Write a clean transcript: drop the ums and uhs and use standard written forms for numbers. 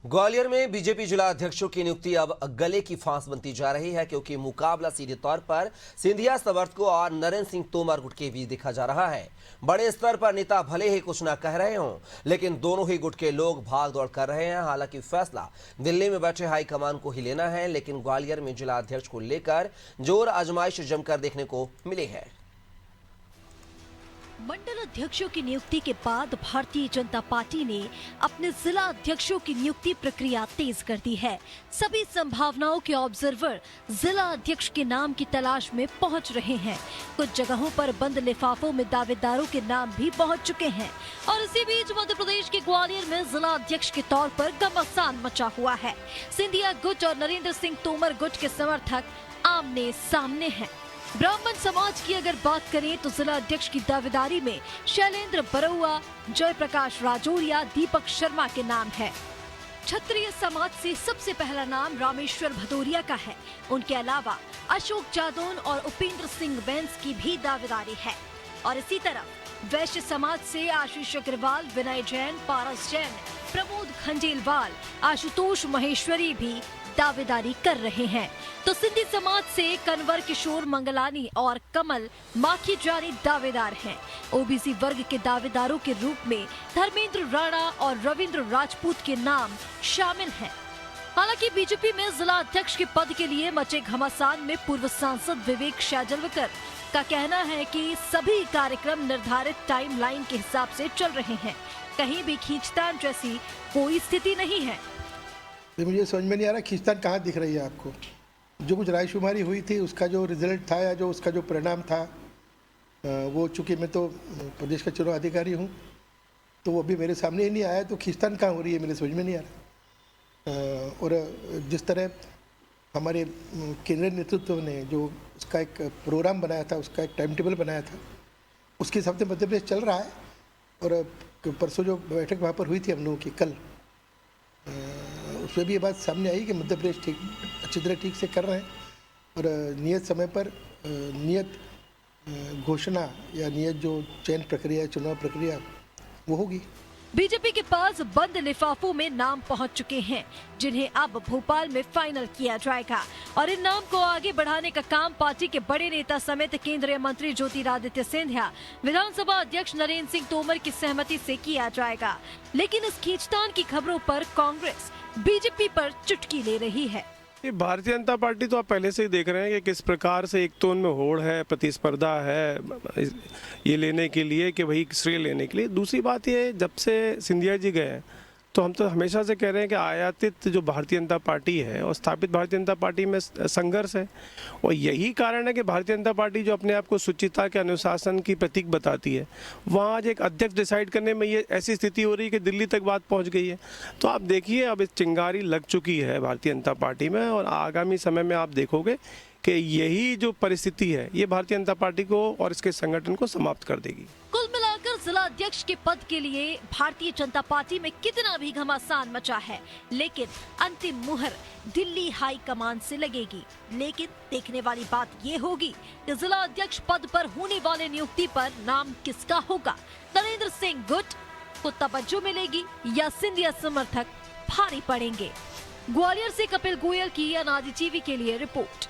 ग्वालियर में बीजेपी जिला अध्यक्षों की नियुक्ति अब गले की फांस बनती जा रही है, क्योंकि मुकाबला सीधे तौर पर सिंधिया समर्थकों और नरेंद्र सिंह तोमर गुट के बीच देखा जा रहा है। बड़े स्तर पर नेता भले ही कुछ न कह रहे हों, लेकिन दोनों ही गुट के लोग भाग दौड़ कर रहे हैं। हालांकि फैसला दिल्ली में बैठे हाईकमान को ही लेना है, लेकिन ग्वालियर में जिला अध्यक्ष को लेकर जोर आजमाइश जमकर देखने को मिली है। मंडल अध्यक्षों की नियुक्ति के बाद भारतीय जनता पार्टी ने अपने जिला अध्यक्षों की नियुक्ति प्रक्रिया तेज कर दी है। सभी संभावनाओं के ऑब्जर्वर जिला अध्यक्ष के नाम की तलाश में पहुंच रहे हैं। कुछ जगहों पर बंद लिफाफों में दावेदारों के नाम भी पहुंच चुके हैं और इसी बीच मध्य प्रदेश के ग्वालियर में जिला अध्यक्ष के तौर पर घमासान मचा हुआ है। सिंधिया गुट और नरेंद्र सिंह तोमर गुट के समर्थक आमने सामने हैं। ब्राह्मण समाज की अगर बात करें तो जिला अध्यक्ष की दावेदारी में शैलेंद्र बरुआ, जयप्रकाश राजौरिया, दीपक शर्मा के नाम है। क्षत्रिय समाज से सबसे पहला नाम रामेश्वर भदौरिया का है। उनके अलावा अशोक जादौन और उपेंद्र सिंह बैंस की भी दावेदारी है। और इसी तरह वैश्य समाज से आशीष अग्रवाल, विनय जैन, पारस जैन, प्रमोद खंडेलवाल, आशुतोष महेश्वरी भी दावेदारी कर रहे हैं। तो सिंधी समाज से कन्वर किशोर मंगलानी और कमल माखीजानी दावेदार हैं। ओबीसी वर्ग के दावेदारों के रूप में धर्मेंद्र राणा और रविंद्र राजपूत के नाम शामिल हैं। हालांकि बीजेपी में जिला अध्यक्ष के पद के लिए मचे घमासान में पूर्व सांसद विवेक शाजलवकर का कहना है कि सभी कार्यक्रम निर्धारित टाइमलाइन के हिसाब से चल रहे हैं। कहीं भी खींचतान जैसी कोई स्थिति नहीं है। मुझे समझ में नहीं आ रहा खींचतान कहाँ दिख रही है आपको। जो कुछ रायशुमारी हुई थी उसका जो रिजल्ट था या जो उसका जो परिणाम था, वो चूँकि मैं तो प्रदेश का चुनाव अधिकारी हूँ, तो वो अभी मेरे सामने ही नहीं आया, तो खींचतान कहाँ हो रही है मेरे समझ में नहीं आ रहा। और जिस तरह हमारे केंद्रीय नेतृत्व ने जो उसका एक प्रोग्राम बनाया था, उसका एक टाइम टेबल बनाया था, उसके हिसाब से मध्य प्रदेश चल रहा है। और परसों जो बैठक वहाँ पर हुई थी हम लोगों की कल, उसमें भी ये बात सामने आई कि मध्य प्रदेश अच्छी तरह ठीक से कर रहे हैं और नियत समय पर नियत घोषणा या नियत जो चयन प्रक्रिया, चुनाव प्रक्रिया, वो होगी। बीजेपी के पास बंद लिफाफों में नाम पहुंच चुके हैं, जिन्हें अब भोपाल में फाइनल किया जाएगा और इन नाम को आगे बढ़ाने का काम पार्टी के बड़े नेता समेत केंद्रीय मंत्री ज्योतिरादित्य सिंधिया, विधानसभा अध्यक्ष नरेंद्र सिंह तोमर की सहमति से किया जाएगा। लेकिन इस खींचतान की खबरों पर कांग्रेस बीजेपी पर चुटकी ले रही है। भारतीय जनता पार्टी तो आप पहले से ही देख रहे हैं कि किस प्रकार से एक तो उनमें होड़ है, प्रतिस्पर्धा है ये लेने के लिए कि वही श्रेय लेने के लिए। दूसरी बात ये, जब से सिंधिया जी गए तो हम तो हमेशा से कह रहे हैं कि आयातित जो भारतीय जनता पार्टी है और स्थापित भारतीय जनता पार्टी में संघर्ष है। और यही कारण है कि भारतीय जनता पार्टी जो अपने आप को सुचिता के अनुशासन की प्रतीक बताती है, वहाँ आज एक अध्यक्ष डिसाइड करने में ये ऐसी स्थिति हो रही है कि दिल्ली तक बात पहुँच गई है। तो आप देखिए, अब इस चिंगारी लग चुकी है भारतीय जनता पार्टी में और आगामी समय में आप देखोगे कि यही जो परिस्थिति है ये भारतीय जनता पार्टी को और इसके संगठन को समाप्त कर देगी। कुल मिलाकर जिला अध्यक्ष के पद के लिए भारतीय जनता पार्टी में कितना भी घमासान मचा है, लेकिन अंतिम मुहर दिल्ली हाई कमान से लगेगी। लेकिन देखने वाली बात ये होगी कि जिला अध्यक्ष पद पर होने वाले नियुक्ति पर नाम किसका होगा। नरेंद्र सिंह गुट को तवज्जो मिलेगी या सिंधिया समर्थक भारी पड़ेंगे। ग्वालियर से कपिल गोयल की अनादि टीवी के लिए रिपोर्ट।